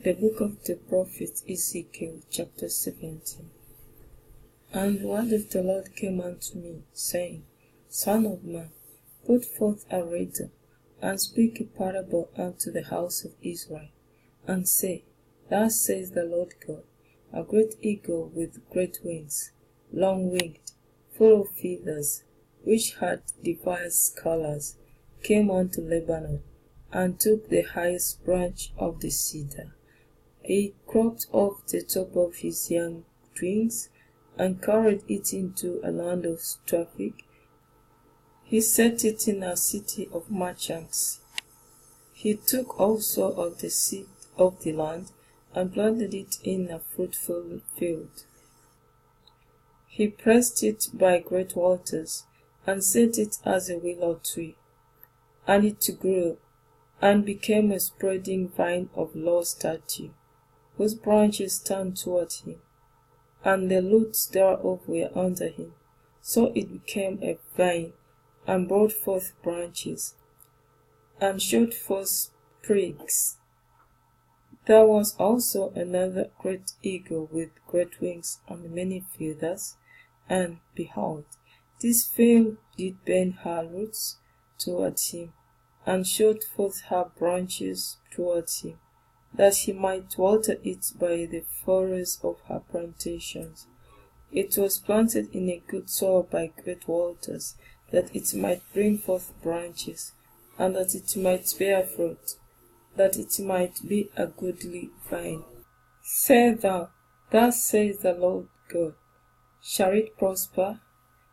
The book of the prophet Ezekiel, chapter 17. And the word of the Lord came unto me, saying, Son of man, put forth a riddle, and speak a parable unto the house of Israel, and say, Thus says the Lord God, a great eagle with great wings, long-winged, full of feathers, which had diverse colors, came unto Lebanon, and took the highest branch of the cedar. He cropped off the top of his young wings, and carried it into a land of traffic. He set it in a city of merchants. He took also of the seed of the land, and planted it in a fruitful field. He pressed it by great waters, and set it as a willow tree. And it grew, and became a spreading vine of low stature, whose branches turned toward him, and the roots thereof were under him. So it became a vine, and brought forth branches, and showed forth sprigs. There was also another great eagle with great wings and many feathers, and behold, this vine did bend her roots toward him, and showed forth her branches toward him, that he might water it by the furrows of her plantations. It was planted in a good soil by great waters, that it might bring forth branches, and that it might bear fruit, that it might be a goodly vine. Say thou, Thus says the Lord God, Shall it prosper?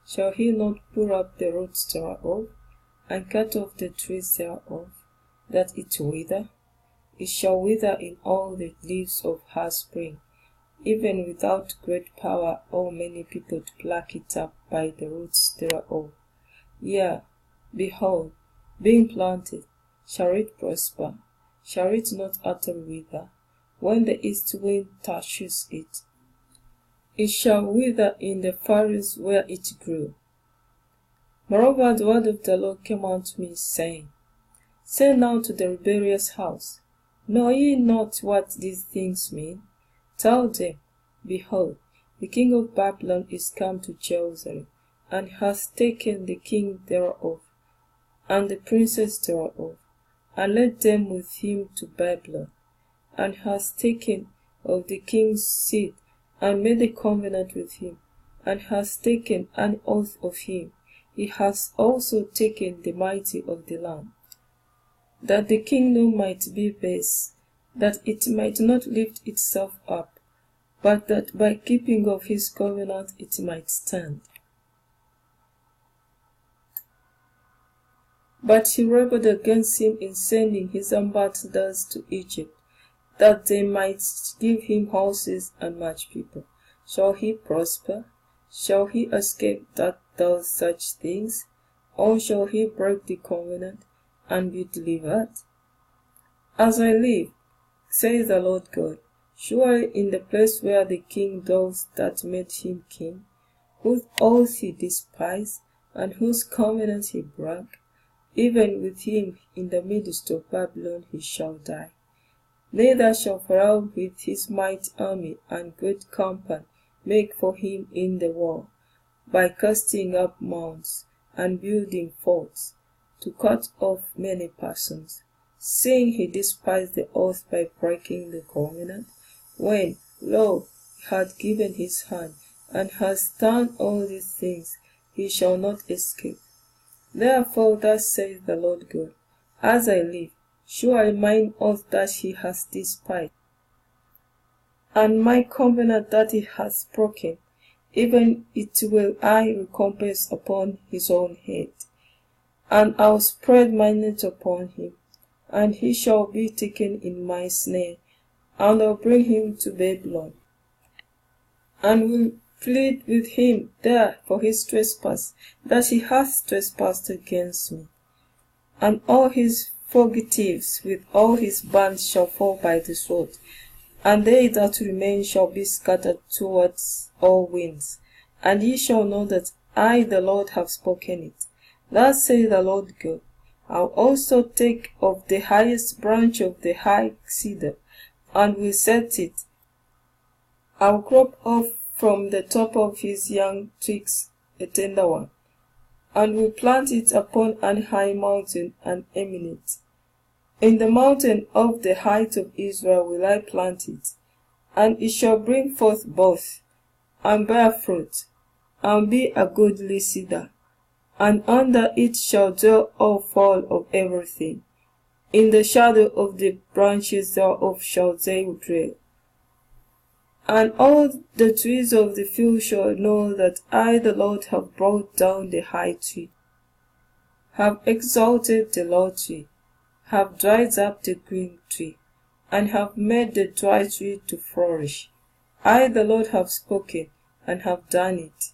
Shall he not pull up the roots thereof, and cut off the trees thereof, that it wither? It shall wither in all the leaves of her spring, even without great power or many people to pluck it up by the roots thereof. Yea, behold, being planted, shall it prosper? Shall it not utterly wither? When the east wind touches it, it shall wither in the furrows where it grew. Moreover, the word of the Lord came unto me, saying, Say now to the rebellious house, Know ye not what these things mean? Tell them, Behold, the king of Babylon is come to Jerusalem, and hath taken the king thereof, and the princes thereof, and led them with him to Babylon, and hath taken of the king's seed, and made a covenant with him, and hath taken an oath of him. He hath also taken the mighty of the land, that the kingdom might be base, that it might not lift itself up, but that by keeping of his covenant it might stand. But he rebelled against him in sending his ambassadors to Egypt, that they might give him horses and much people. Shall he prosper? Shall he escape that does such things? Or shall he break the covenant and be delivered? As I live, says the Lord God, surely in the place where the king dwells that made him king, whose oath he despised, and whose covenant he broke, even with him in the midst of Babylon he shall die. Neither shall Pharaoh with his mighty army and great company make for him in the war, by casting up mounds and building forts, to cut off many persons, seeing he despised the oath by breaking the covenant, when, lo, he had given his hand, and has done all these things, he shall not escape. Therefore thus says the Lord God, As I live, surely mine oath that he hath despised, and my covenant that he hath broken, even it will I recompense upon his own head. And I'll spread my net upon him, and he shall be taken in my snare, and I'll bring him to Babylon, and will plead with him there for his trespass, that he hath trespassed against me. And all his fugitives with all his bands shall fall by the sword, and they that remain shall be scattered towards all winds. And ye shall know that I, the Lord, have spoken it. Thus saith the Lord God, I'll also take of the highest branch of the high cedar, and will set it. I'll crop off from the top of his young twigs a tender one, and will plant it upon an high mountain and eminent. In the mountain of the height of Israel will I plant it, and it shall bring forth both, and bear fruit, and be a goodly cedar, and under it shall dwell all fowl of everything. In the shadow of the branches thereof shall they dwell. And all the trees of the field shall know that I, the Lord, have brought down the high tree, have exalted the low tree, have dried up the green tree, and have made the dry tree to flourish. I, the Lord, have spoken, and have done it.